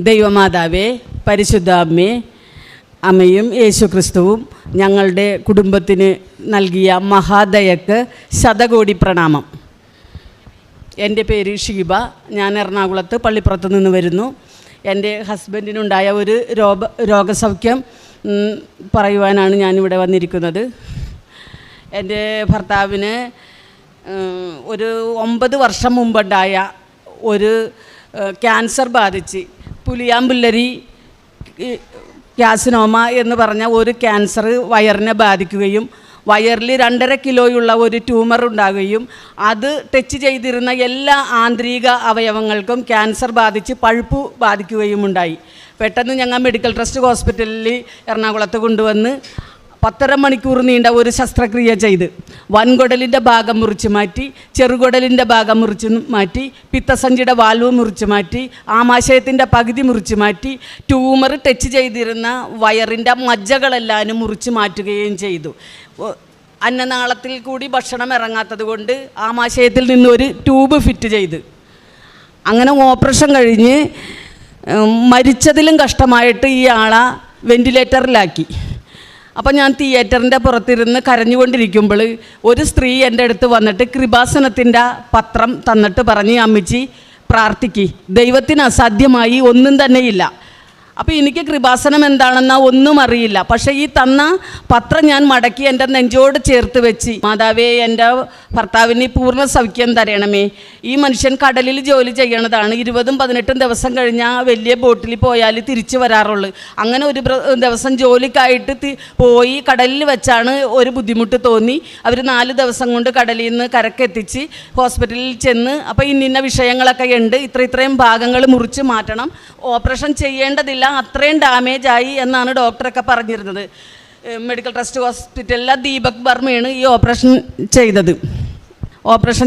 ദൈവമാതാവേ, പരിശുദ്ധ അമ്മേ, അമ്മയും യേശുക്രിസ്തുവും ഞങ്ങളുടെ കുടുംബത്തിന് നൽകിയ മഹാദയക്ക് ശതകോടി പ്രണാമം. എൻ്റെ പേര് ഷീബ. ഞാൻ എറണാകുളത്ത് പള്ളിപ്പുറത്ത് നിന്ന് വരുന്നു. എൻ്റെ ഹസ്ബൻഡിനുണ്ടായ ഒരു രോഗസൗഖ്യം പറയുവാനാണ് ഞാനിവിടെ വന്നിരിക്കുന്നത്. എൻ്റെ ഭർത്താവിന് ഒരു 9 വർഷം മുമ്പുണ്ടായ ഒരു ക്യാൻസർ ബാധിച്ച് പുലിയാമ്പുല്ലരി കാസിനോമ എന്ന് പറഞ്ഞ ഒരു ക്യാൻസർ വയറിനെ ബാധിക്കുകയും വയറിൽ 2.5 കിലോയുള്ള ഒരു ട്യൂമർ ഉണ്ടാകുകയും അത് ടച്ച് ചെയ്തിരുന്ന എല്ലാ ആന്തരിക അവയവങ്ങൾക്കും ക്യാൻസർ ബാധിച്ച് പഴുപ്പ് ബാധിക്കുകയും ഉണ്ടായി. പെട്ടെന്ന് ഞങ്ങൾ മെഡിക്കൽ ട്രസ്റ്റ് ഹോസ്പിറ്റലിൽ എറണാകുളത്ത് കൊണ്ടുവന്ന് 10.5 മണിക്കൂർ നീണ്ട ഒരു ശസ്ത്രക്രിയ ചെയ്ത് വൻകുടലിൻ്റെ ഭാഗം മുറിച്ച് മാറ്റി, ചെറുകുടലിൻ്റെ ഭാഗം മുറിച്ച് മാറ്റി, പിത്തസഞ്ചിയുടെ വാൽവ് മുറിച്ച് മാറ്റി, ആമാശയത്തിൻ്റെ പകുതി മുറിച്ച് മാറ്റി, ട്യൂമർ ടച്ച് ചെയ്തിരുന്ന വയറിൻ്റെ മജ്ജകളെല്ലാവരും മുറിച്ച് മാറ്റുകയും ചെയ്തു. അന്നനാളത്തിൽ കൂടി ഭക്ഷണം ഇറങ്ങാത്തത് കൊണ്ട് ആമാശയത്തിൽ നിന്നൊരു ട്യൂബ് ഫിറ്റ് ചെയ്ത് അങ്ങനെ ഓപ്പറേഷൻ കഴിഞ്ഞ് മരിച്ചതിലും കഷ്ടമായിട്ട് ഈ ആളെ വെൻറ്റിലേറ്ററിലാക്കി. അപ്പം ഞാൻ തിയേറ്ററിൻ്റെ പുറത്തിരുന്ന് കരഞ്ഞുകൊണ്ടിരിക്കുമ്പോൾ ഒരു സ്ത്രീ എൻ്റെ അടുത്ത് വന്നിട്ട് കൃപാസനത്തിൻ്റെ പത്രം തന്നിട്ട് പറഞ്ഞ്, അമ്മച്ചി പ്രാർത്ഥിക്ക്, ദൈവത്തിന് അസാധ്യമായി ഒന്നും തന്നെയില്ല. അപ്പോൾ എനിക്ക് കൃപാസനം എന്താണെന്നാ ഒന്നും അറിയില്ല. പക്ഷേ ഈ തന്ന പത്രം ഞാൻ മടക്കി എൻ്റെ നെഞ്ചോട് ചേർത്ത് വെച്ച്, മാതാവേ, എൻ്റെ ഭർത്താവിന് പൂർണ്ണ സൗഖ്യം തരണമേ. ഈ മനുഷ്യൻ കടലിൽ ജോലി ചെയ്യണതാണ്. 20-18 ദിവസം കഴിഞ്ഞാൽ വലിയ ബോട്ടിൽ പോയാൽ തിരിച്ചു വരാറുള്ളൂ. അങ്ങനെ ഒരു ദിവസം ജോലിക്കായിട്ട് പോയി കടലിൽ വെച്ചാണ് ഒരു ബുദ്ധിമുട്ട് തോന്നി. അവർ 4 ദിവസം കൊണ്ട് കടലിൽ നിന്ന് കരക്കെത്തിച്ച് ഹോസ്പിറ്റലിൽ ചെന്ന്, അപ്പോൾ ഇന്ന വിഷയങ്ങളൊക്കെ ഉണ്ട്, ഇത്രയും ഭാഗങ്ങൾ മുറിച്ച് മാറ്റണം, ഓപ്പറേഷൻ ചെയ്യേണ്ടതില്ല, അത്രയും ഡാമേജ് ആയി എന്നാണ് ഡോക്ടറൊക്കെ പറഞ്ഞിരുന്നത്. മെഡിക്കൽ ട്രസ്റ്റ് ഹോസ്പിറ്റലിലെ ദീപക് ബർമയാണ് ഈ ഓപ്പറേഷൻ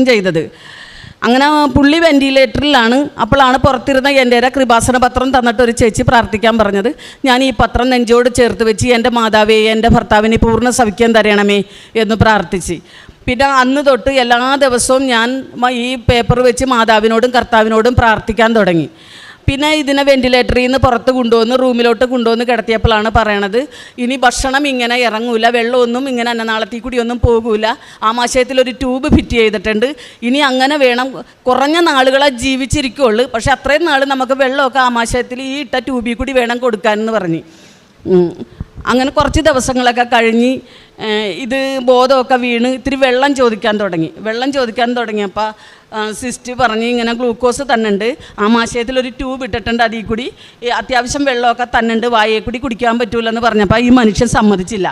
ചെയ്തത്. അങ്ങനെ പുള്ളി വെൻറ്റിലേറ്ററിലാണ്. അപ്പോഴാണ് പുറത്തിരുന്ന എൻ്റെ കൃപാസന പത്രം തന്നിട്ട് ഒരു ചേച്ചി പ്രാർത്ഥിക്കാൻ പറഞ്ഞത്. ഞാൻ ഈ പത്രം നെഞ്ചോട് ചേർത്ത് വെച്ച്, എൻ്റെ മാതാവേ, എൻ്റെ ഭർത്താവിന് പൂർണ്ണ സൗഖ്യം തരണമേ എന്ന് പ്രാർത്ഥിച്ച്. പിന്നെ അന്ന് തൊട്ട് എല്ലാ ദിവസവും ഞാൻ ഈ പേപ്പർ വെച്ച് മാതാവിനോടും കർത്താവിനോടും പ്രാർത്ഥിക്കാൻ തുടങ്ങി. പിന്നെ ഇതിനെ വെൻറ്റിലേറ്ററിൽ നിന്ന് പുറത്ത് കൊണ്ടുവന്ന് റൂമിലോട്ട് കൊണ്ടുവന്ന് കിടത്തിയപ്പോഴാണ് പറയണത്, ഇനി ഭക്ഷണം ഇങ്ങനെ ഇറങ്ങൂല, വെള്ളമൊന്നും ഇങ്ങനെ അന്നനാളത്തിൽ കൂടിയൊന്നും പോകൂല, ആമാശയത്തിലൊരു ട്യൂബ് ഫിറ്റ് ചെയ്തിട്ടുണ്ട്, ഇനി അങ്ങനെ വേണം, കുറഞ്ഞ നാളുകളെ ജീവിച്ചിരിക്കുള്ളൂ, പക്ഷെ അത്രയും നാൾ നമുക്ക് വെള്ളമൊക്കെ ആമാശയത്തിൽ ഈ ഇട്ട ട്യൂബിൽ കൂടി വേണം കൊടുക്കാനെന്ന് പറഞ്ഞ്. അങ്ങനെ കുറച്ച് ദിവസങ്ങളൊക്കെ കഴിഞ്ഞ് ഇത് ബോധമൊക്കെ വീണ് ഇത്തിരി വെള്ളം ചോദിക്കാൻ തുടങ്ങിയപ്പോൾ സിസ്റ്റ് പറഞ്ഞ്, ഇങ്ങനെ ഗ്ലൂക്കോസ് തന്നുണ്ട്, ആമാശയത്തിൽ ഒരു ട്യൂബ് ഇട്ടിട്ടുണ്ട്, അതിൽ കൂടി അത്യാവശ്യം വെള്ളമൊക്കെ തന്നുണ്ട്, വായയിൽ കൂടി കുടിക്കാൻ പറ്റൂലെന്ന് പറഞ്ഞപ്പോൾ ഈ മനുഷ്യൻ സമ്മതിച്ചില്ല.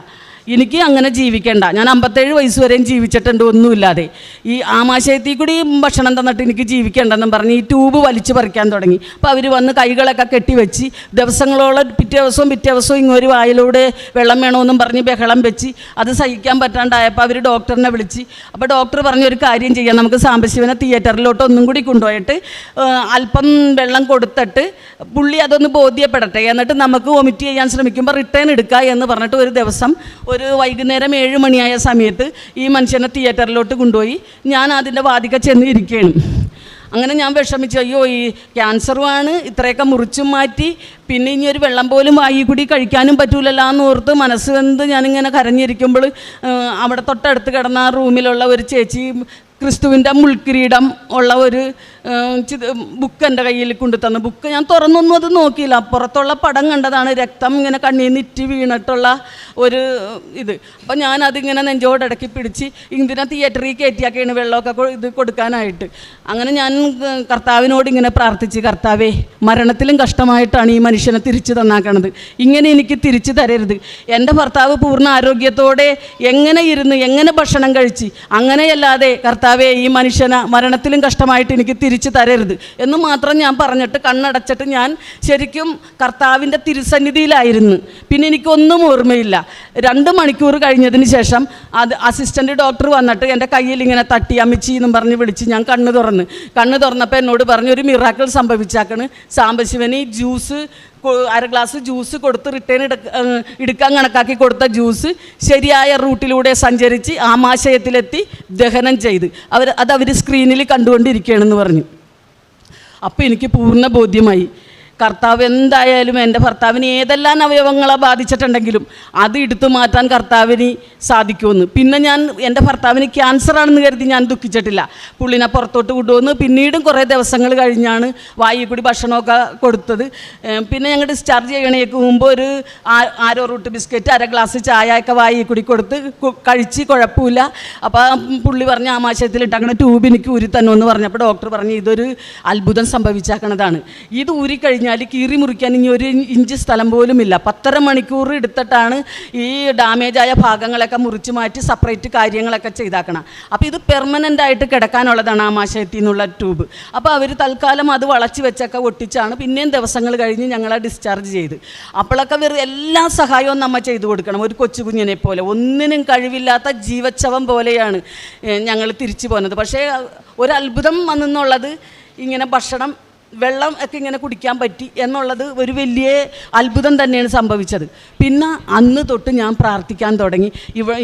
എനിക്ക് അങ്ങനെ ജീവിക്കേണ്ട, ഞാൻ 57 വയസ്സ് വരെയും ജീവിച്ചിട്ടുണ്ട് ഒന്നുമില്ലാതെ, ഈ ആമാശയത്തിൽ കൂടി ഭക്ഷണം തന്നിട്ട് എനിക്ക് ജീവിക്കേണ്ടെന്നും പറഞ്ഞ് ഈ ട്യൂബ് വലിച്ചു പറിക്കാൻ തുടങ്ങി. അപ്പോൾ അവർ വന്ന് കൈകളൊക്കെ കെട്ടിവെച്ച് ദിവസങ്ങളോളം പിറ്റേ ദിവസവും ഇങ്ങൊരു വായിലൂടെ വെള്ളം വേണമെന്നും പറഞ്ഞ് ബഹളം വെച്ച് അത് സഹിക്കാൻ പറ്റാണ്ടായപ്പോൾ അവർ ഡോക്ടറിനെ വിളിച്ച്. അപ്പോൾ ഡോക്ടർ പറഞ്ഞൊരു കാര്യം ചെയ്യാം, നമുക്ക് സാംബശിവനെ തിയേറ്ററിലോട്ട് ഒന്നും കൂടി കൊണ്ടുപോയിട്ട് അല്പം വെള്ളം കൊടുത്തിട്ട് പുള്ളി അതൊന്ന് ബോധ്യപ്പെടട്ടെ, എന്നിട്ട് നമുക്ക് വൊമിറ്റ് ചെയ്യാൻ ശ്രമിക്കുമ്പോൾ റിട്ടേൺ എടുക്കുക എന്ന് പറഞ്ഞിട്ട് ഒരു ദിവസം ഒരു വൈകുന്നേരം 7 മണിയായ സമയത്ത് ഈ മനുഷ്യനെ തിയേറ്ററിലോട്ട് കൊണ്ടുപോയി. ഞാൻ അതിൻ്റെ വാതിക്ക ചെന്ന് ഇരിക്കുകയാണ്. അങ്ങനെ ഞാൻ വിഷമിച്ചു, അയ്യോ, ഈ ക്യാൻസറുമാണ്, ഇത്രയൊക്കെ മുറിച്ചും മാറ്റി, പിന്നെ ഇനി ഒരു വെള്ളം പോലും വായി കൂടി കഴിക്കാനും പറ്റൂലല്ലോ എന്ന് ഓർത്ത് മനസ്സ് വെന്ത് ഞാനിങ്ങനെ കരഞ്ഞിരിക്കുമ്പോൾ അവിടെ തൊട്ടടുത്ത് കിടന്ന ആ റൂമിലുള്ള ഒരു ചേച്ചി ക്രിസ്തുവിൻ്റെ മുൾക്കിരീടം ഉള്ള ഒരു ബുക്ക് എൻ്റെ കയ്യിൽ കൊണ്ടുതന്നു. ബുക്ക് ഞാൻ തുറന്നൊന്നും അത് നോക്കിയില്ല, പുറത്തുള്ള പടം കണ്ടതാണ്, രക്തം ഇങ്ങനെ കണ്ണിൽ നിറ്റി വീണിട്ടുള്ള ഒരു ഇത്. അപ്പം ഞാനതിങ്ങനെ നെഞ്ചോടടക്കി പിടിച്ച് ഇതിനെ തിയേറ്ററിൽ കയറ്റിയാക്കിയാണ് വെള്ളമൊക്കെ ഇത് കൊടുക്കാനായിട്ട്. അങ്ങനെ ഞാൻ കർത്താവിനോട് ഇങ്ങനെ പ്രാർത്ഥിച്ച്, കർത്താവേ, മരണത്തിലും കഷ്ടമായിട്ടാണ് ഈ മനുഷ്യനെ തിരിച്ചു തന്നാക്കണത്, ഇങ്ങനെ എനിക്ക് തിരിച്ചു തരരുത്. എൻ്റെ ഭർത്താവ് പൂർണ്ണ ആരോഗ്യത്തോടെ എങ്ങനെ ഇരുന്ന് എങ്ങനെ ഭക്ഷണം കഴിച്ച്, അങ്ങനെയല്ലാതെ കർത്താവേ, ഈ മനുഷ്യനെ മരണത്തിലും കഷ്ടമായിട്ട് എനിക്ക് തിരിച്ചു തരരുത് എന്ന് മാത്രം ഞാൻ പറഞ്ഞിട്ട് കണ്ണടച്ചിട്ട് ഞാൻ ശരിക്കും കർത്താവിൻ്റെ തിരുസന്നിധിയിലായിരുന്നു. പിന്നെ എനിക്കൊന്നും ഓർമ്മയില്ല. 2 മണിക്കൂർ കഴിഞ്ഞതിന് ശേഷം അസിസ്റ്റൻ്റ് ഡോക്ടർ വന്നിട്ട് എൻ്റെ കയ്യിൽ ഇങ്ങനെ തട്ടി, അമ്മച്ചി എന്നും പറഞ്ഞ് വിളിച്ച് ഞാൻ കണ്ണ് തുറന്നപ്പോൾ എന്നോട് പറഞ്ഞു, ഒരു മിറാക്കിൾ സംഭവിച്ചാക്കണ്, സാംബശിവന് ജ്യൂസ് 1/2 ഗ്ലാസ് ജ്യൂസ് കൊടുത്ത് റിട്ടേൺ എടുക്കാൻ കണക്കാക്കി കൊടുത്ത ജ്യൂസ് ശരിയായ റൂട്ടിലൂടെ സഞ്ചരിച്ച് ആമാശയത്തിലെത്തി ദഹനം ചെയ്ത് അവർ സ്ക്രീനിൽ കണ്ടുകൊണ്ടിരിക്കുകയാണെന്ന് പറഞ്ഞു. അപ്പോൾ എനിക്ക് പൂർണ്ണ ബോധ്യമായി, കർത്താവ് എന്തായാലും എൻ്റെ ഭർത്താവിന് ഏതെല്ലാം അവയവങ്ങളെ ബാധിച്ചിട്ടുണ്ടെങ്കിലും അത് എടുത്തു മാറ്റാൻ കർത്താവിന് സാധിക്കുമെന്ന്. പിന്നെ ഞാൻ എൻ്റെ ഭർത്താവിന് ക്യാൻസറാണെന്ന് കരുതി ഞാൻ ദുഃഖിച്ചിട്ടില്ല. പുള്ളിനെ പുറത്തോട്ട് കൊണ്ടുവന്ന് പിന്നീടും കുറേ ദിവസങ്ങൾ കഴിഞ്ഞാണ് വായിൽ കൂടി ഭക്ഷണമൊക്കെ കൊടുത്തത്. പിന്നെ ഞങ്ങൾ ഡിസ്ചാർജ് ചെയ്യണേക്ക് മുമ്പ് ഒരു ആരോ റൂട്ട് ബിസ്ക്കറ്റ് 1/2 ഗ്ലാസ് ചായ ഒക്കെ വായിൽ കൂടി കൊടുത്ത് കഴിച്ച് കുഴപ്പമില്ല. അപ്പോൾ പുള്ളി പറഞ്ഞ് ആമാശയത്തിലിട്ട് അങ്ങനെ ട്യൂബ് എനിക്ക് ഊരി തന്നുമെന്ന് പറഞ്ഞപ്പോൾ ഡോക്ടർ പറഞ്ഞു ഇതൊരു അത്ഭുതം സംഭവിച്ചാക്കണതാണ്. ഇത് ഊരിക്കഴിഞ്ഞാൽ കീറി മുറിക്കാൻ ഇനി 1 ഇഞ്ച് സ്ഥലം പോലും ഇല്ല. 10.5 മണിക്കൂർ എടുത്തിട്ടാണ് ഈ ഡാമേജായ ഭാഗങ്ങളൊക്കെ മുറിച്ച് മാറ്റി സെപ്പറേറ്റ് കാര്യങ്ങളൊക്കെ ചെയ്താക്കണം. അപ്പോൾ ഇത് പെർമനൻ്റ് ആയിട്ട് കിടക്കാനുള്ളതാണ് ആമാശയത്തിൽ നിന്നുള്ള ട്യൂബ്. അപ്പോൾ അവർ തൽക്കാലം അത് വളച്ച് വെച്ചൊക്കെ ഒട്ടിച്ചാണ് പിന്നെയും ദിവസങ്ങൾ കഴിഞ്ഞ് ഞങ്ങളെ ഡിസ്ചാർജ് ചെയ്ത്. അപ്പോഴൊക്കെ എല്ലാ സഹായവും നമ്മൾ ചെയ്തു കൊടുക്കണം. ഒരു കൊച്ചു കുഞ്ഞിനെ പോലെ ഒന്നിനും കഴിവില്ലാത്ത ജീവച്ഛവം പോലെയാണ് ഞങ്ങൾ തിരിച്ചു പോകുന്നത്. പക്ഷേ ഒരു അത്ഭുതം വന്നെന്നുള്ളത് ഇങ്ങനെ ഭക്ഷണം വെള്ളം ഒക്കെ ഇങ്ങനെ കുടിക്കാൻ പറ്റി എന്നുള്ളത് ഒരു വലിയ അത്ഭുതം തന്നെയാണ് സംഭവിച്ചത്. പിന്നെ അന്ന് തൊട്ട് ഞാൻ പ്രാർത്ഥിക്കാൻ തുടങ്ങി.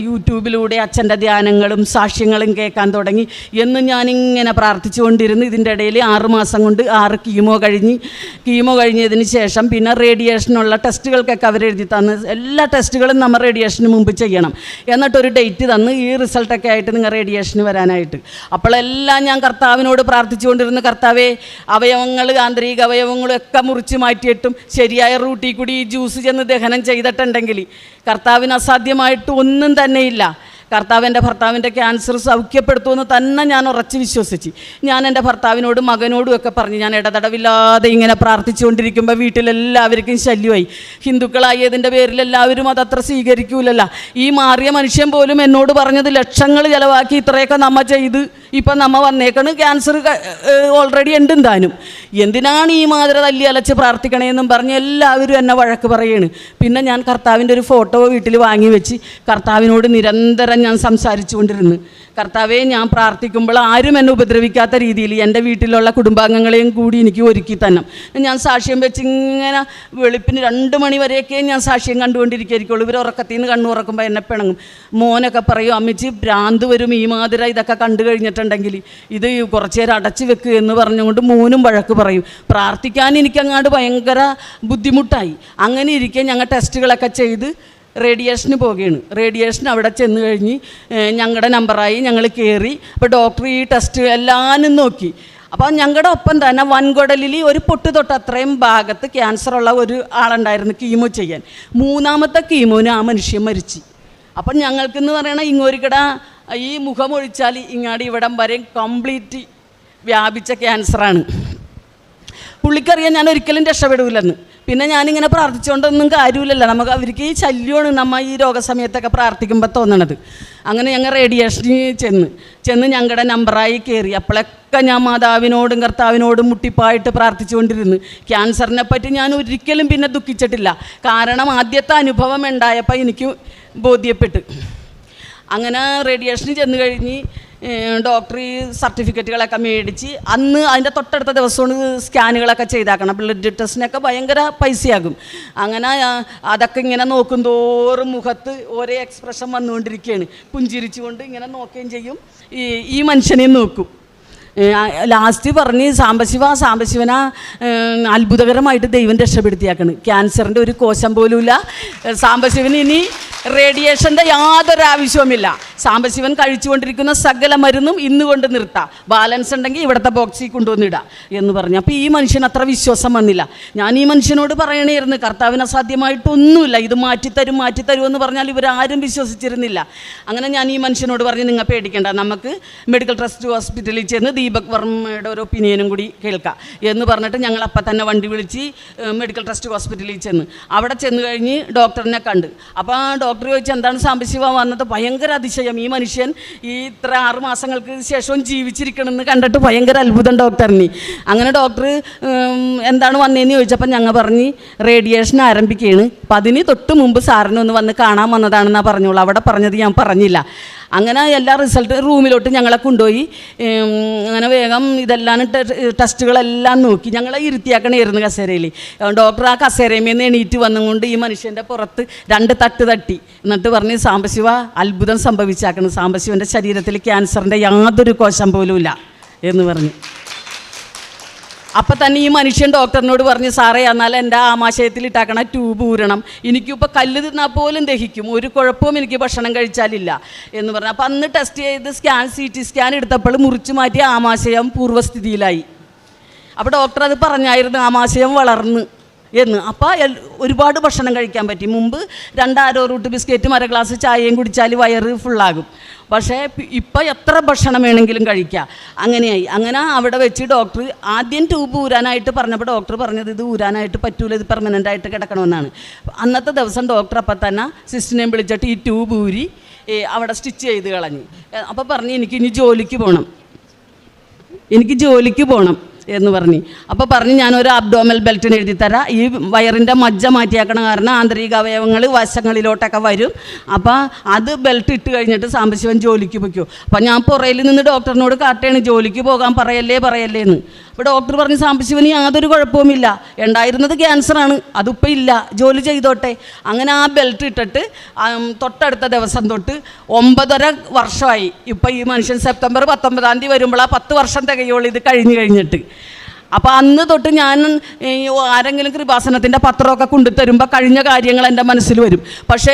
യൂട്യൂബിലൂടെ അച്ഛൻ്റെ ധ്യാനങ്ങളും സാക്ഷ്യങ്ങളും കേൾക്കാൻ തുടങ്ങി. എന്ന് ഞാനിങ്ങനെ പ്രാർത്ഥിച്ചുകൊണ്ടിരുന്നു. ഇതിൻ്റെ ഇടയിൽ 6 മാസം കൊണ്ട് 6 കീമോ കഴിഞ്ഞതിന് ശേഷം പിന്നെ റേഡിയേഷനുള്ള ടെസ്റ്റുകൾക്കൊക്കെ അവരെഴുതി തന്ന് എല്ലാ ടെസ്റ്റുകളും നമ്മൾ റേഡിയേഷന് മുമ്പ് ചെയ്യണം. എന്നിട്ടൊരു ഡേറ്റ് തന്ന് ഈ റിസൾട്ടൊക്കെ ആയിട്ട് നിങ്ങൾ റേഡിയേഷന് വരാനായിട്ട്. അപ്പോഴെല്ലാം ഞാൻ കർത്താവിനോട് പ്രാർത്ഥിച്ചുകൊണ്ടിരുന്നു, കർത്താവേ അവയവങ്ങൾ ആന്തരിക അവയവങ്ങളും ഒക്കെ മുറിച്ച് മാറ്റിയിട്ടും ശരിയായ റൂട്ടിൽ കൂടി ഈ ജ്യൂസ് ചെന്ന് ദഹനം ചെയ്തിട്ടുണ്ടെങ്കിൽ കർത്താവിന് അസാധ്യമായിട്ട് ഒന്നും തന്നെയില്ല. കർത്താവ് എൻ്റെ ഭർത്താവിൻ്റെ ക്യാൻസർ സൗഖ്യപ്പെടുത്തുമെന്ന് തന്നെ ഞാൻ ഉറച്ച് വിശ്വസിച്ച് ഞാൻ എൻ്റെ ഭർത്താവിനോടും മകനോടും ഒക്കെ പറഞ്ഞ് ഞാൻ ഇടതടവില്ലാതെ ഇങ്ങനെ പ്രാർത്ഥിച്ചുകൊണ്ടിരിക്കുമ്പോൾ വീട്ടിലെല്ലാവർക്കും ശല്യമായി. ഹിന്ദുക്കളായതിൻ്റെ പേരിൽ എല്ലാവരും അതത്ര സ്വീകരിക്കൂലല്ല. ഈ മാറിയ മനുഷ്യൻ പോലും എന്നോട് പറഞ്ഞത് ലക്ഷങ്ങൾ ചിലവാക്കി ഇത്രയൊക്കെ നമ്മ ചെയ്ത് ഇപ്പം നമ്മ വന്നേക്കണ് ക്യാൻസർ ഓൾറെഡി ഉണ്ട് താനും, എന്തിനാണ് ഈ മാതിര തല്ലി അലച്ച് പ്രാർത്ഥിക്കണേന്നും പറഞ്ഞ് എല്ലാവരും എന്നെ വഴക്ക് പറയാണ്. പിന്നെ ഞാൻ കർത്താവിൻ്റെ ഒരു ഫോട്ടോ വീട്ടിൽ വാങ്ങി വെച്ച് കർത്താവിനോട് നിരന്തരം ഞാൻ സംസാരിച്ചു കൊണ്ടിരുന്നു. കർത്താവെ, ഞാൻ പ്രാർത്ഥിക്കുമ്പോൾ ആരും എന്നെ ഉപദ്രവിക്കാത്ത രീതിയിൽ എൻ്റെ വീട്ടിലുള്ള കുടുംബാംഗങ്ങളെയും കൂടി എനിക്ക് ഒരുക്കി തന്നെ. ഞാൻ സാക്ഷ്യം വെച്ച് ഇങ്ങനെ വെളുപ്പിന് 2 മണി വരെയൊക്കെ ഞാൻ സാക്ഷ്യം കണ്ടുകൊണ്ടിരിക്കുള്ളൂ. ഇവർ ഉറക്കത്തിൽ നിന്ന് കണ്ണു തുറക്കുമ്പോൾ എന്നെ പിണങ്ങും. മോനൊക്കെ പറയും, അമ്മച്ചി ഭ്രാന്ത് വരും ഈ മാതിര ഇതൊക്കെ കണ്ടു കഴിഞ്ഞിട്ടുണ്ടെങ്കിൽ ഇത് കുറച്ച് നേരം അടച്ചു വെക്കുക എന്ന് പറഞ്ഞുകൊണ്ട് മോനും വഴക്ക് പറയും. പ്രാർത്ഥിക്കാൻ എനിക്കങ്ങാണ്ട് ഭയങ്കര ബുദ്ധിമുട്ടായി. അങ്ങനെ ഇരിക്കെ ഞങ്ങൾ ടെസ്റ്റുകളൊക്കെ ചെയ്ത് റേഡിയേഷന് പോവുകയാണ്. റേഡിയേഷൻ അവിടെ ചെന്ന് കഴിഞ്ഞ് ഞങ്ങളുടെ നമ്പറായി, ഞങ്ങൾ കയറി. അപ്പോൾ ഡോക്ടർ ഈ ടെസ്റ്റ് എല്ലാവരും നോക്കി. അപ്പോൾ ഞങ്ങളുടെ ഒപ്പം തന്നെ വൻകുടലിൽ ഒരു പൊട്ട് തൊട്ട് അത്രയും ഭാഗത്ത് ക്യാൻസറുള്ള ഒരു ആളുണ്ടായിരുന്നു കീമോ ചെയ്യാൻ. 3ാമത്തെ കീമോന് ആ മനുഷ്യൻ മരിച്ചു. അപ്പം ഞങ്ങൾക്കെന്ന് പറയണത് ഇങ്ങോരിക്കട ഈ മുഖമൊഴിച്ചാൽ ഇങ്ങാടി ഇവിടം വരെ കംപ്ലീറ്റ് വ്യാപിച്ച ക്യാൻസറാണ്. പുള്ളിക്കറിയാൻ ഞാൻ ഒരിക്കലും രക്ഷപ്പെടില്ലെന്ന്. പിന്നെ ഞാനിങ്ങനെ പ്രാർത്ഥിച്ചുകൊണ്ടൊന്നും കാര്യമില്ലല്ലോ, നമുക്ക് അവർക്ക് ഈ ശല്യമാണ് നമ്മൾ ഈ രോഗസമയത്തൊക്കെ പ്രാർത്ഥിക്കുമ്പോൾ തോന്നണത്. അങ്ങനെ ഞങ്ങൾ റേഡിയേഷനിൽ ചെന്ന് ഞങ്ങളുടെ നമ്പറായി കയറി. അപ്പോഴൊക്കെ ഞാൻ മാതാവിനോടും കർത്താവിനോടും മുട്ടിപ്പായിട്ട് പ്രാർത്ഥിച്ചുകൊണ്ടിരുന്നു. ക്യാൻസറിനെ പറ്റി ഞാൻ ഒരിക്കലും പിന്നെ ദുഃഖിച്ചിട്ടില്ല. കാരണം ആദ്യത്തെ അനുഭവം ഉണ്ടായപ്പോൾ എനിക്ക് ബോധ്യപ്പെട്ട്. അങ്ങനെ റേഡിയേഷനിൽ ചെന്ന് കഴിഞ്ഞ് ഡോക്ടർ ഈ സർട്ടിഫിക്കറ്റുകളൊക്കെ മേടിച്ച് അന്ന് അതിൻ്റെ തൊട്ടടുത്ത ദിവസമാണ് സ്കാനുകളൊക്കെ ചെയ്താക്കണം. ബ്ലഡ് ടെസ്റ്റിനൊക്കെ ഭയങ്കര പൈസയാകും. അങ്ങനെ അതൊക്കെ ഇങ്ങനെ നോക്കും തോറും മുഖത്ത് ഓരോ എക്സ്പ്രഷൻ വന്നുകൊണ്ടിരിക്കുകയാണ്. പുഞ്ചിരിച്ചുകൊണ്ട് ഇങ്ങനെ നോക്കുകയും ചെയ്യും. ഈ മനുഷ്യനെയും നോക്കും. ലാസ്റ്റ് പറഞ്ഞ് സാംബശിവനാ അത്ഭുതകരമായിട്ട് ദൈവം രക്ഷപ്പെടുത്തിയാക്കണം. ക്യാൻസറിൻ്റെ ഒരു കോശം പോലുമില്ല. സാംബശിവന് ഇനി റേഡിയേഷൻ്റെ യാതൊരു ആവശ്യവുമില്ല. സാംബശിവൻ കഴിച്ചുകൊണ്ടിരിക്കുന്ന സകല മരുന്നും ഇന്ന് കൊണ്ട് നിർത്താം, ബാലൻസ് ഉണ്ടെങ്കിൽ ഇവിടുത്തെ ബോക്സിൽ കൊണ്ടുവന്നിടാം എന്ന് പറഞ്ഞു. അപ്പോൾ ഈ മനുഷ്യൻ അത്ര വിശ്വാസം വന്നില്ല. ഞാൻ ഈ മനുഷ്യനോട് പറയണമായിരുന്നു, കർത്താവിന് അസാധ്യമായിട്ടൊന്നുമില്ല, ഇത് മാറ്റിത്തരും എന്ന് പറഞ്ഞാൽ ഇവരാരും വിശ്വസിച്ചിരുന്നില്ല. അങ്ങനെ ഞാൻ ഈ മനുഷ്യനോട് പറഞ്ഞു, നിങ്ങൾ പേടിക്കേണ്ട, നമുക്ക് മെഡിക്കൽ ട്രസ്റ്റ് ഹോസ്പിറ്റലിൽ ചെന്ന് ദീപക് വർമ്മയുടെ ഒരു ഒപ്പീനിയനും കൂടി കേൾക്കാം എന്ന് പറഞ്ഞിട്ട് ഞങ്ങൾ അപ്പം തന്നെ വണ്ടി വിളിച്ച് മെഡിക്കൽ ട്രസ്റ്റ് ഹോസ്പിറ്റലിൽ ചെന്ന് അവിടെ ചെന്ന് കഴിഞ്ഞ് ഡോക്ടറിനെ കണ്ട്. അപ്പോൾ ആ ഡോക്ടർ ചോദിച്ചു, എന്താണ് സാംബശിവ വന്നത്? ഭയങ്കര അതിശയം, ഈ മനുഷ്യൻ ഈ ഇത്ര 6 മാസങ്ങൾക്ക് ശേഷവും ജീവിച്ചിരിക്കണമെന്ന് കണ്ടിട്ട് ഭയങ്കര അത്ഭുതം ഡോക്ടറിന്. അങ്ങനെ ഡോക്ടർ എന്താണ് വന്നതെന്ന് ചോദിച്ചപ്പോൾ ഞങ്ങൾ പറഞ്ഞ് റേഡിയേഷൻ ആരംഭിക്കുകയാണ്, അപ്പം അതിന് തൊട്ട് മുമ്പ് സാറിനൊന്ന് വന്ന് കാണാൻ വന്നതാണെന്നാണ് പറഞ്ഞോളൂ. അവിടെ പറഞ്ഞത് ഞാൻ പറഞ്ഞില്ല. അങ്ങനെ എല്ലാ റിസൾട്ട് റൂമിലോട്ട് ഞങ്ങളെ കൊണ്ടുപോയി. അങ്ങനെ വേഗം ഇതെല്ലാം ടെസ്റ്റുകളെല്ലാം നോക്കി ഞങ്ങളെ ഇരുത്തിയാക്കണമായിരുന്നു കസേരയിൽ. ഡോക്ടർ ആ കസേരയിൽ എണീറ്റ് വന്നുകൊണ്ട് ഈ മനുഷ്യൻ്റെ പുറത്ത് 2 തട്ട് തട്ടി. എന്നിട്ട് പറഞ്ഞ്, സാംബശിവ അത്ഭുതം സംഭവിച്ചാക്കണം, സാംബശിവൻ്റെ ശരീരത്തിൽ ക്യാൻസറിൻ്റെ യാതൊരു കോശം പോലും ഇല്ല എന്ന് പറഞ്ഞു. അപ്പം തന്നെ ഈ മനുഷ്യൻ ഡോക്ടറിനോട് പറഞ്ഞ്, സാറേ എന്നാൽ എൻ്റെ ആമാശയത്തിൽ ഇട്ടാക്കണ ട്യൂബ് ഊരണം, എനിക്കിപ്പോൾ കല്ല് തിന്നാൽ പോലും ദഹിക്കും, ഒരു കുഴപ്പവും എനിക്ക് ഭക്ഷണം കഴിച്ചാലില്ല എന്ന് പറഞ്ഞു. അപ്പം അന്ന് ടെസ്റ്റ് ചെയ്ത് CT സ്കാൻ എടുത്തപ്പോൾ മുറിച്ച് മാറ്റി ആമാശയം പൂർവ്വസ്ഥിതിയിലായി. അപ്പോൾ ഡോക്ടർ അത് പറഞ്ഞായിരുന്നു, ആമാശയം വളർന്ന് എന്ന്. അപ്പോൾ ഒരുപാട് ഭക്ഷണം കഴിക്കാൻ പറ്റി. മുമ്പ് 2 ആരോ റൂട്ട് ബിസ്ക്കറ്റും 1 ഗ്ലാസ് ചായയും കുടിച്ചാൽ വയറ് ഫുള്ളാകും. പക്ഷേ ഇപ്പോൾ എത്ര ഭക്ഷണം വേണമെങ്കിലും കഴിക്കാം. അങ്ങനെയായി. അങ്ങനെ അവിടെ വെച്ച് ഡോക്ടർ ആദ്യം ട്യൂബ് ഊരാനായിട്ട് പറഞ്ഞപ്പോൾ ഡോക്ടർ പറഞ്ഞത്, ഇത് ഊരാനായിട്ട് പറ്റൂല, ഇത് പെർമനൻ്റായിട്ട് കിടക്കണമെന്നാണ്. അന്നത്തെ ദിവസം ഡോക്ടർ അപ്പം തന്നെ സിസ്റ്ററിനെയും വിളിച്ചിട്ട് ഈ ട്യൂബ് ഊരി അവിടെ സ്റ്റിച്ച് ചെയ്ത് കളഞ്ഞു. അപ്പോൾ പറഞ്ഞ്, എനിക്കിനി ജോലിക്ക് പോകണം എന്ന് പറഞ്ഞു. അപ്പോൾ പറഞ്ഞ്, ഞാനൊരു അബ്ഡോമൽ ബെൽറ്റിന് എഴുതി തരാം, ഈ വയറിൻ്റെ മജ്ജ മാറ്റിയാക്കണ കാരണം ആന്തരിക അവയവങ്ങൾ വശങ്ങളിലോട്ടൊക്കെ വരും, അപ്പോൾ അത് ബെൽറ്റ് ഇട്ട് കഴിഞ്ഞിട്ട് സാംബശിവൻ ജോലിക്ക് പോയിക്കോ. അപ്പോൾ ഞാൻ പുറയിൽ നിന്ന് ഡോക്ടറിനോട് കാട്ടുകയാണ്, ജോലിക്ക് പോകാൻ പറയല്ലേ എന്ന്. അപ്പോൾ ഡോക്ടർ പറഞ്ഞ്, സാംബശിവന് യാതൊരു കുഴപ്പവുമില്ല, ഉണ്ടായിരുന്നത് ക്യാൻസറാണ്, അതിപ്പോൾ ഇല്ല, ജോലി ചെയ്തോട്ടെ. അങ്ങനെ ആ ബെൽറ്റ് ഇട്ടിട്ട് തൊട്ടടുത്ത ദിവസം തൊട്ട് 9.5 വർഷമായി. ഇപ്പോൾ ഈ മനുഷ്യൻ സെപ്റ്റംബർ 19-ാം തീയതി വരുമ്പോൾ 10 വർഷം തികയുള്ളൂ ഇത് കഴിഞ്ഞിട്ട്. അപ്പോൾ അന്ന് തൊട്ട് ഞാൻ ആരെങ്കിലും കൃപാസനത്തിൻ്റെ പത്രമൊക്കെ കൊണ്ടുതരുമ്പോൾ കഴിഞ്ഞ കാര്യങ്ങൾ എൻ്റെ മനസ്സിൽ വരും. പക്ഷേ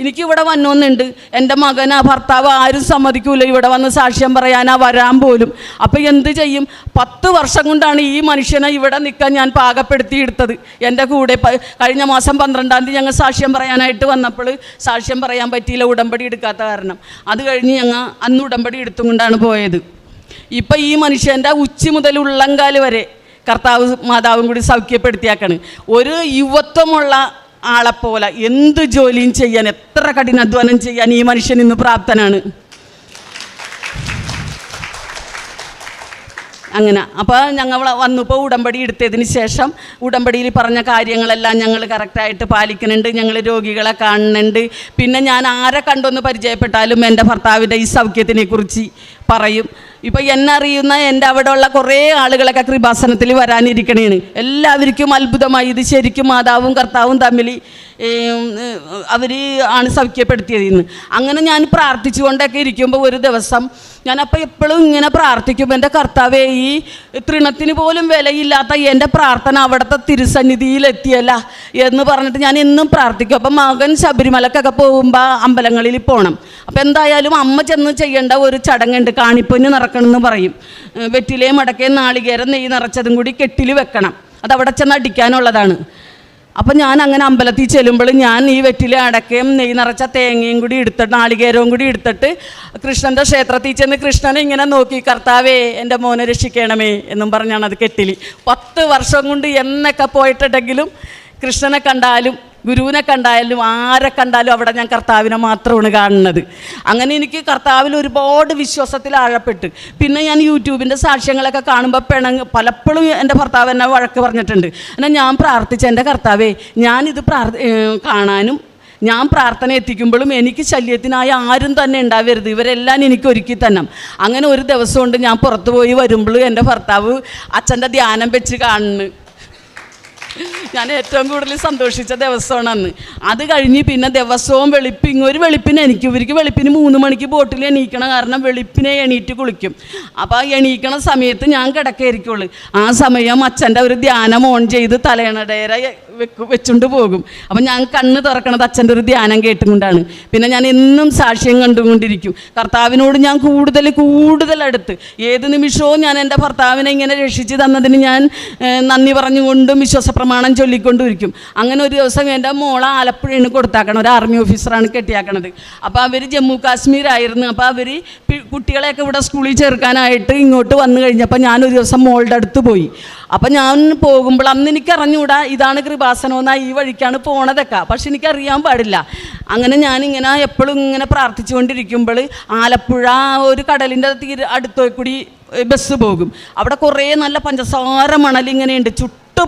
എനിക്കിവിടെ വന്നോന്നുണ്ട്, എൻ്റെ മകനാ ഭർത്താവ് ആരും സമ്മതിക്കൂല ഇവിടെ വന്ന് സാക്ഷ്യം പറയാനാ വരാൻ പോലും. അപ്പോൾ എന്ത് ചെയ്യും? 10 വർഷം കൊണ്ടാണ് ഈ മനുഷ്യനെ ഇവിടെ നിൽക്കാൻ ഞാൻ പാകപ്പെടുത്തിയെടുത്തത്. എൻ്റെ കൂടെ കഴിഞ്ഞ മാസം 12-ാം തീയതി ഞങ്ങൾ സാക്ഷ്യം പറയാനായിട്ട് വന്നപ്പോൾ സാക്ഷ്യം പറയാൻ പറ്റിയില്ല, ഉടമ്പടി എടുക്കാത്ത കാരണം. അത് കഴിഞ്ഞ് ഞങ്ങൾ അന്ന് ഉടമ്പടി എടുത്തും കൊണ്ടാണ് പോയത്. ഇപ്പം ഈ മനുഷ്യൻ്റെ ഉച്ചി മുതൽ ഉള്ളങ്കാല് വരെ കർത്താവ് മാതാവും കൂടി സൗഖ്യപ്പെടുത്തിയാക്കാണ്. ഒരു യുവത്വമുള്ള ആളെപ്പോലെ എന്ത് ജോലിയും ചെയ്യാൻ, എത്ര കഠിനാധ്വാനം ചെയ്യാൻ ഈ മനുഷ്യൻ ഇന്ന് പ്രാപ്തനാണ്. അങ്ങനെ അപ്പോൾ ഞങ്ങൾ വന്നപ്പോൾ ഉടമ്പടി എടുത്തതിന് ശേഷം ഉടമ്പടിയിൽ പറഞ്ഞ കാര്യങ്ങളെല്ലാം ഞങ്ങൾ കറക്റ്റായിട്ട് പാലിക്കുന്നുണ്ട്. ഞങ്ങൾ രോഗികളെ കാണുന്നുണ്ട്. പിന്നെ ഞാൻ ആരെ കണ്ടൊന്ന് പരിചയപ്പെട്ടാലും എൻ്റെ ഭർത്താവിൻ്റെ ഈ സൗഖ്യത്തിനെ കുറിച്ച് പറയും. ഇപ്പോൾ എന്നെ അറിയുന്ന എൻ്റെ അവിടെ ഉള്ള കുറേ ആളുകളൊക്കെ കൃപാസനത്തിൽ വരാനിരിക്കണേണ്. എല്ലാവർക്കും അത്ഭുതമായി, ഇത് ശരിക്കും മാതാവും കർത്താവും തമ്മിൽ അവർ ആണ് സൗഖ്യപ്പെടുത്തിയതെന്ന്. അങ്ങനെ ഞാൻ പ്രാർത്ഥിച്ചുകൊണ്ടൊക്കെ ഇരിക്കുമ്പോൾ ഒരു ദിവസം ഞാനപ്പോൾ എപ്പോഴും ഇങ്ങനെ പ്രാർത്ഥിക്കുമ്പോൾ, എൻ്റെ കർത്താവേ, ഈ തൃണത്തിന് പോലും വിലയില്ലാത്ത എൻ്റെ പ്രാർത്ഥന അവിടുത്തെ തിരുസന്നിധിയിലെത്തിയല്ല എന്ന് പറഞ്ഞിട്ട് ഞാൻ എന്നും പ്രാർത്ഥിക്കും. അപ്പം മകൻ ശബരിമലക്കൊക്കെ പോകുമ്പോൾ അമ്പലങ്ങളിൽ പോകണം. അപ്പം എന്തായാലും അമ്മ ചെന്ന് ചെയ്യേണ്ട ഒരു ചടങ്ങുണ്ട്, കാണിപ്പൊന്ന് നിറക്കണമെന്ന് പറയും. വെറ്റിലയും അടക്കയും നാളികേരം നെയ്യ് നിറച്ചതും കൂടി കെട്ടിൽ വെക്കണം, അതവിടെ ചെന്ന് അടിക്കാനുള്ളതാണ്. അപ്പം ഞാൻ അങ്ങനെ അമ്പലത്തിൽ ചെല്ലുമ്പോൾ ഞാൻ ഈ വെറ്റില അടക്കയും നെയ്യ് നിറച്ച തേങ്ങയും കൂടി എടുത്തിട്ട് നാളികേരവും കൂടി എടുത്തിട്ട് കൃഷ്ണൻ്റെ ക്ഷേത്രത്തിൽ ചെന്ന് കൃഷ്ണനെ ഇങ്ങനെ നോക്കി, കർത്താവേ എൻ്റെ മോനെ രക്ഷിക്കണമേ എന്നും പറഞ്ഞാണ് അത് കെട്ടിൽ. 10 വർഷം കൊണ്ട് എന്നൊക്കെ പോയിട്ടുണ്ടെങ്കിലും കൃഷ്ണനെ കണ്ടാലും ഗുരുവിനെ കണ്ടാലും ആരെ കണ്ടാലും അവിടെ ഞാൻ കർത്താവിനെ മാത്രമാണ് കാണുന്നത്. അങ്ങനെ എനിക്ക് കർത്താവിൽ ഒരുപാട് വിശ്വാസത്തിൽ ആഴപ്പെട്ട്. പിന്നെ ഞാൻ യൂട്യൂബിൻ്റെ സാക്ഷ്യങ്ങളൊക്കെ കാണുമ്പോൾ പലപ്പോഴും എൻ്റെ ഭർത്താവ് എന്നെ വഴക്ക് പറഞ്ഞിട്ടുണ്ട്. എന്നാൽ ഞാൻ പ്രാർത്ഥിച്ച എൻ്റെ കർത്താവേ, ഞാനിത് കാണാനും ഞാൻ പ്രാർത്ഥന എത്തിക്കുമ്പോഴും എനിക്ക് ശല്യത്തിനായി ആരും തന്നെ ഉണ്ടാവരുത്, ഇവരെല്ലാം എനിക്ക് ഒരുക്കി തന്നെ. അങ്ങനെ ഒരു ദിവസം കൊണ്ട് ഞാൻ പുറത്തു പോയി വരുമ്പോൾ എൻ്റെ ഭർത്താവ് അച്ഛൻ്റെ ധ്യാനം വെച്ച് കാണുന്നു. ഞാൻ ഏറ്റവും കൂടുതൽ സന്തോഷിച്ച ദിവസമാണ് അന്ന്. അത് കഴിഞ്ഞ് പിന്നെ ദിവസവും ഒരു വെളുപ്പിന് ഇവർക്ക് വെളുപ്പിന് 3 മണിക്ക് ബോട്ടിൽ എണീക്കണം, കാരണം വെളുപ്പിനെ എണീറ്റ് കുളിക്കും. അപ്പോൾ എണീക്കണ സമയത്ത് ഞാൻ കിടക്കായിരിക്കുള്ളൂ. ആ സമയം അച്ഛൻ്റെ ഒരു ധ്യാനം ഓൺ ചെയ്ത് തലയണടേര വെച്ചുകൊണ്ട് പോകും. അപ്പം ഞാൻ കണ്ണ് തുറക്കണത് അച്ഛൻ്റെ ഒരു ധ്യാനം കേട്ടുകൊണ്ടാണ്. പിന്നെ ഞാൻ എന്നും സാക്ഷ്യം കണ്ടുകൊണ്ടിരിക്കും. കർത്താവിനോട് ഞാൻ കൂടുതൽ അടുത്ത് ഏത് നിമിഷവും ഞാൻ എൻ്റെ ഭർത്താവിനെ ഇങ്ങനെ രക്ഷിച്ച് തന്നതിന് ഞാൻ നന്ദി പറഞ്ഞുകൊണ്ടും വിശ്വാസപ്രമാണം ചൊല്ലിക്കൊണ്ടിരിക്കും. അങ്ങനെ ഒരു ദിവസം എൻ്റെ മോളെ ആലപ്പുഴയാണ് കൊടുത്താക്കണം, ഒരു ആർമി ഓഫീസറാണ് കെട്ടിയാക്കണത്. അപ്പോൾ അവർ ജമ്മു കാശ്മീരായിരുന്നു. അപ്പോൾ അവർ കുട്ടികളെയൊക്കെ ഇവിടെ സ്കൂളിൽ ചേർക്കാനായിട്ട് ഇങ്ങോട്ട് വന്നു കഴിഞ്ഞപ്പോൾ ഞാനൊരു ദിവസം മോളുടെ അടുത്ത് പോയി. അപ്പം ഞാൻ പോകുമ്പോൾ അന്ന് എനിക്ക് അറിഞ്ഞുകൂടാ ഇതാണ് കൃപാസനമെന്നാ, ഈ വഴിക്കാണ് പോണതൊക്കെ, പക്ഷെ എനിക്കറിയാൻ പാടില്ല. അങ്ങനെ ഞാനിങ്ങനെ എപ്പോഴും ഇങ്ങനെ പ്രാർത്ഥിച്ചുകൊണ്ടിരിക്കുമ്പോൾ ആലപ്പുഴ ഒരു കടലിൻ്റെ അടുത്തോ കൂടി ബസ് പോകും. അവിടെ കുറേ നല്ല പഞ്ചസാര മണലിങ്ങനെയുണ്ട്,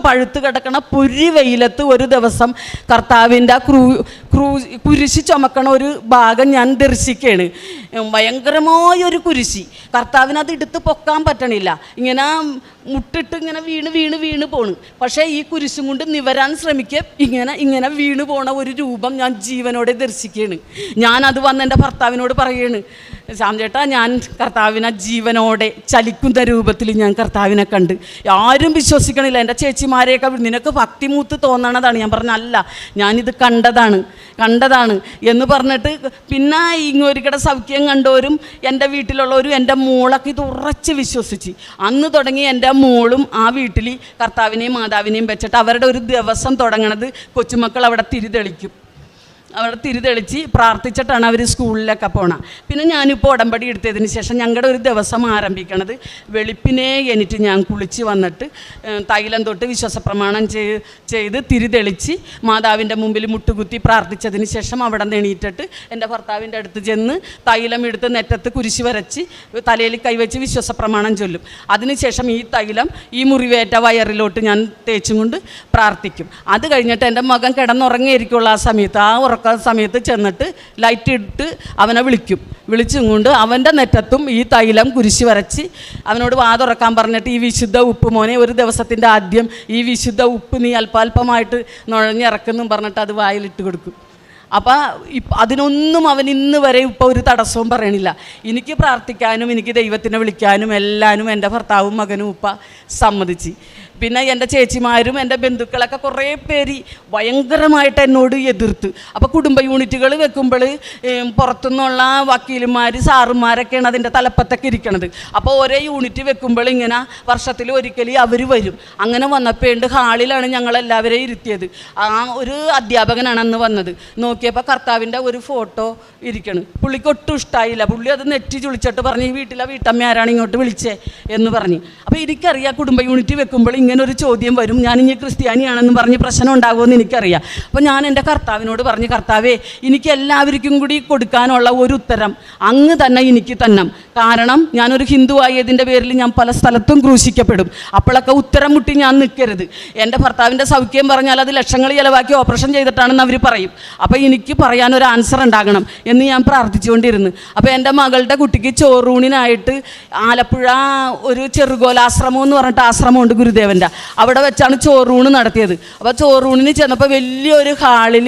പഴുത്ത് കിടക്കണ പുരി വെയിലത്ത് ഒരു ദിവസം കർത്താവിൻ്റെ കുരിശി ചുമക്കണ ഒരു ഭാഗം ഞാൻ ദർശിക്കുകയാണ്. ഭയങ്കരമായൊരു കുരിശി, കർത്താവിനത് എടുത്ത് പൊക്കാൻ പറ്റണില്ല, ഇങ്ങനെ മുട്ടിട്ട് ഇങ്ങനെ വീണ് പോണ്. പക്ഷേ ഈ കുരിശും കൊണ്ട് നിവരാൻ ശ്രമിക്കുക, ഇങ്ങനെ വീണ് പോണ ഒരു രൂപം ഞാൻ ജീവനോടെ ദർശിക്കുകയാണ്. ഞാനത് വന്ന് എൻ്റെ ഭർത്താവിനോട് പറയുകയാണ്, ശ്യാംചേട്ടാ, ഞാൻ കർത്താവിനെ ജീവനോടെ ചലിക്കുന്ന രൂപത്തിൽ ഞാൻ കർത്താവിനെ കണ്ട്. ആരും വിശ്വസിക്കണില്ല. എൻ്റെ ചേച്ചിമാരെയൊക്കെ നിനക്ക് ഭക്തിമൂത്ത് തോന്നണതാണ്. ഞാൻ പറഞ്ഞ അല്ല, ഞാനിത് കണ്ടതാണ് എന്ന് പറഞ്ഞിട്ട് പിന്നെ ഇങ്ങോരിക്കടെ സൗഖ്യം കണ്ടവരും എൻ്റെ വീട്ടിലുള്ളവരും എൻ്റെ മോളൊക്കെ ഇത് ഉറച്ച് വിശ്വസിച്ച് അന്ന് തുടങ്ങി എൻ്റെ മോളും ആ വീട്ടിൽ കർത്താവിനെയും മാതാവിനെയും വെച്ചിട്ട് അവരുടെ ഒരു ദിവസം തുടങ്ങണത് കൊച്ചുമക്കൾ അവിടെ തിരിതെളിച്ച് പ്രാർത്ഥിച്ചിട്ടാണ് അവർ സ്കൂളിലൊക്കെ പോകണം. പിന്നെ ഞാനിപ്പോൾ ഉടമ്പടി എടുത്തതിന് ശേഷം ഞങ്ങളുടെ ഒരു ദിവസം ആരംഭിക്കണത് വെളുപ്പിനെ എണീറ്റ് ഞാൻ കുളിച്ച് വന്നിട്ട് തൈലം തൊട്ട് വിശ്വാസപ്രമാണം ചെയ്ത് തിരിതെളിച്ച് മാതാവിൻ്റെ മുമ്പിൽ മുട്ടുകുത്തി പ്രാർത്ഥിച്ചതിന് ശേഷം അവിടെ നിന്ന് എണീറ്റിട്ട് എൻ്റെ ഭർത്താവിൻ്റെ അടുത്ത് ചെന്ന് തൈലം എടുത്ത് നെറ്റത്ത് കുരിശ് വരച്ച് തലയിൽ കൈവച്ച് വിശ്വാസപ്രമാണം ചൊല്ലും. അതിനുശേഷം ഈ തൈലം ഈ മുറിവേറ്റ വയറിലോട്ട് ഞാൻ തേച്ചും കൊണ്ട് പ്രാർത്ഥിക്കും. അത് കഴിഞ്ഞിട്ട് എൻ്റെ മകൻ കിടന്നുറങ്ങിയിരിക്കുള്ള ആ സമയത്ത് സമയത്ത് ചെന്നിട്ട് ലൈറ്റ് ഇട്ട് അവനെ വിളിച്ചും കൊണ്ട് അവൻ്റെ നെറ്റത്തും ഈ തൈലം കുരിശ് വരച്ച് അവനോട് വാതുറക്കാൻ പറഞ്ഞിട്ട് ഈ വിശുദ്ധ ഉപ്പ് മോനെ, ഒരു ദിവസത്തിൻ്റെ ആദ്യം ഈ വിശുദ്ധ ഉപ്പ് നീ അല്പാൽപമായിട്ട് നുഴഞ്ഞിറക്കുന്നും പറഞ്ഞിട്ട് അത് വായിലിട്ട് കൊടുക്കും. അപ്പോൾ അതിനൊന്നും അവൻ ഇന്ന് വരെ ഇപ്പോൾ ഒരു തടസ്സവും പറയണില്ല. എനിക്ക് പ്രാർത്ഥിക്കാനും എനിക്ക് ദൈവത്തിനെ വിളിക്കാനും എല്ലാവരും എൻ്റെ ഭർത്താവും മകനും ഉപ്പ സമ്മതിച്ച്. പിന്നെ എൻ്റെ ചേച്ചിമാരും എൻ്റെ ബന്ധുക്കളൊക്കെ കുറേ പേര് ഭയങ്കരമായിട്ട് എന്നോട് എതിർത്ത്. അപ്പോൾ കുടുംബ യൂണിറ്റുകൾ വെക്കുമ്പോൾ പുറത്തുനിന്നുള്ള വക്കീലുമാർ സാറുമാരൊക്കെയാണ് അതിൻ്റെ തലപ്പത്തൊക്കെ ഇരിക്കണത്. അപ്പോൾ ഒരേ യൂണിറ്റ് വെക്കുമ്പോൾ ഇങ്ങനെ വർഷത്തിൽ ഒരിക്കൽ അവർ വരും. അങ്ങനെ വന്നപ്പോൾ ഹാളിലാണ് ഞങ്ങളെല്ലാവരെയും ഇരുത്തിയത്. ആ ഒരു അധ്യാപകനാണ് അന്ന് വന്നത്. നോക്കിയപ്പോൾ കർത്താവിൻ്റെ ഒരു ഫോട്ടോ ഇരിക്കണം. പുള്ളിക്ക് ഒട്ടും ഇഷ്ടമായില്ല. പുള്ളി അത് നെറ്റി ചുളിച്ചിട്ട് പറഞ്ഞ് ഈ വീട്ടിലെ വീട്ടമ്മ ആരാണ് ഇങ്ങോട്ട് വിളിച്ചേ എന്ന് പറഞ്ഞ്. അപ്പോൾ എനിക്കറിയാം കുടുംബ യൂണിറ്റ് വെക്കുമ്പോൾ ഇങ്ങനെ ഒരു ചോദ്യം വരും, ഞാനിനി ക്രിസ്ത്യാനിയാണെന്ന് പറഞ്ഞ് പ്രശ്നം ഉണ്ടാകുമെന്ന് എനിക്കറിയാം. അപ്പോൾ ഞാൻ എൻ്റെ കർത്താവിനോട് പറഞ്ഞു, കർത്താവേ, എനിക്ക് എല്ലാവർക്കും കൂടി കൊടുക്കാനുള്ള ഒരു ഉത്തരം അങ്ങ് തന്നെ എനിക്ക് തന്നെ. കാരണം ഞാനൊരു ഹിന്ദു ആയതിൻ്റെ പേരിൽ ഞാൻ പല സ്ഥലത്തും ക്രൂശിക്കപ്പെടും. അപ്പോഴൊക്കെ ഉത്തരം മുട്ടി ഞാൻ നിൽക്കരുത്. എൻ്റെ ഭർത്താവിൻ്റെ സൗഖ്യം പറഞ്ഞാൽ അത് ലക്ഷങ്ങൾ ചിലവാക്കി ഓപ്പറേഷൻ ചെയ്തിട്ടാണെന്ന് അവർ പറയും. അപ്പോൾ എനിക്ക് പറയാനൊരു ആൻസർ ഉണ്ടാകണം എന്ന് ഞാൻ പ്രാർത്ഥിച്ചുകൊണ്ടിരുന്നു. അപ്പോൾ എൻ്റെ മകളുടെ കുട്ടിക്ക് ചോറൂണിനായിട്ട് ആലപ്പുഴ ഒരു ചെറുകോലാശ്രമം എന്ന് പറഞ്ഞിട്ട് ആശ്രമമുണ്ട് ഗുരുദേവൻ. അവിടെ വെച്ചാണ് ചോറൂണ് നടത്തിയത്. അപ്പോൾ ചോറൂണിന് ചെന്നപ്പോൾ വലിയൊരു ഹാളിൽ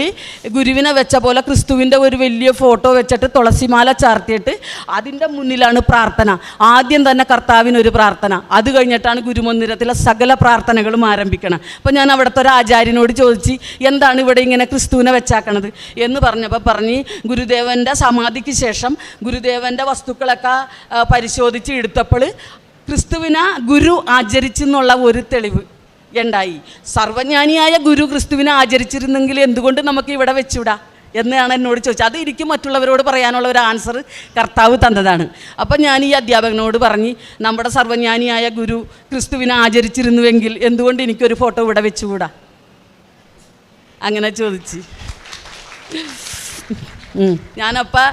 ഗുരുവിനെ വെച്ച പോലെ ക്രിസ്തുവിൻ്റെ ഒരു വലിയ ഫോട്ടോ വെച്ചിട്ട് തുളസിമാല ചാർത്തിയിട്ട് അതിൻ്റെ മുന്നിലാണ് പ്രാർത്ഥന. ആദ്യം തന്നെ കർത്താവിനൊരു പ്രാർത്ഥന, അത് കഴിഞ്ഞിട്ടാണ് ഗുരുമന്ദിരത്തിലെ സകല പ്രാർത്ഥനകളും ആരംഭിക്കണം. അപ്പോൾ ഞാൻ അവിടുത്തെ ഒരു ആചാര്യനോട് ചോദിച്ച്, എന്താണ് ഇവിടെ ഇങ്ങനെ ക്രിസ്തുവിനെ വെച്ചാക്കണത് എന്ന് പറഞ്ഞപ്പോൾ പറഞ്ഞ്, ഗുരുദേവൻ്റെ സമാധിക്ക് ശേഷം ഗുരുദേവൻ്റെ വസ്തുക്കളൊക്കെ പരിശോധിച്ച് എടുത്തപ്പോൾ ക്രിസ്തുവിനെ ഗുരു ആചരിച്ചെന്നുള്ള ഒരു തെളിവ് ഉണ്ടായി. സർവജ്ഞാനിയായ ഗുരു ക്രിസ്തുവിനെ ആചരിച്ചിരുന്നെങ്കിൽ എന്തുകൊണ്ട് നമുക്ക് ഇവിടെ വെച്ചുവിടാ എന്നാണ് എന്നോട് ചോദിച്ചത്. അത് എനിക്ക് മറ്റുള്ളവരോട് പറയാനുള്ള ഒരു ആൻസർ കർത്താവ് തന്നതാണ്. അപ്പം ഞാൻ ഈ അധ്യാപകനോട് പറഞ്ഞ്, നമ്മുടെ സർവജ്ഞാനിയായ ഗുരു ക്രിസ്തുവിനെ ആചരിച്ചിരുന്നുവെങ്കിൽ എന്തുകൊണ്ട് എനിക്കൊരു ഫോട്ടോ ഇവിടെ വെച്ചുകൂടാ അങ്ങനെ ചോദിച്ച്. ഞാനപ്പോൾ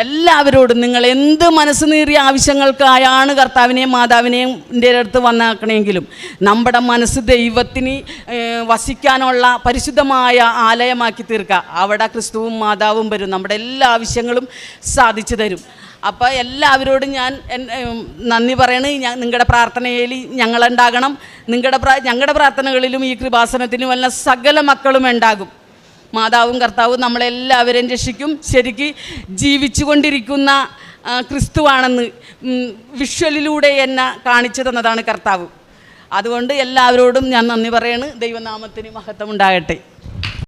എല്ലാവരോടും, നിങ്ങൾ എന്ത് മനസ്സ് നീറിയ ആവശ്യങ്ങൾക്കായാണ് കർത്താവിനെയും മാതാവിനെയും എൻ്റെ അടുത്ത് വന്നാക്കണമെങ്കിലും നമ്മുടെ മനസ്സ് ദൈവത്തിന് വസിക്കാനുള്ള പരിശുദ്ധമായ ആലയമാക്കി തീർക്കുക. അവിടെ ക്രിസ്തുവും മാതാവും വരും, നമ്മുടെ എല്ലാ ആവശ്യങ്ങളും സാധിച്ചു തരും. അപ്പോൾ എല്ലാവരോടും ഞാൻ നന്ദി പറയണേ. നിങ്ങളുടെ പ്രാർത്ഥനയിൽ ഞങ്ങളുണ്ടാകണം. ഞങ്ങളുടെ പ്രാർത്ഥനകളിലും ഈ കൃപാസനത്തിനും എല്ലാം സകല മക്കളും ഉണ്ടാകും. മാതാവും കർത്താവും നമ്മളെല്ലാവരെയും രക്ഷിക്കും. ശരിക്ക് ജീവിച്ചു കൊണ്ടിരിക്കുന്ന ക്രിസ്തുവാണെന്ന് വിഷ്വലിലൂടെ എന്നെ കാണിച്ചു തന്നതാണ് കർത്താവ്. അതുകൊണ്ട് എല്ലാവരോടും ഞാൻ നന്ദി പറയണ്. ദൈവനാമത്തിന് മഹത്വം ഉണ്ടാകട്ടെ.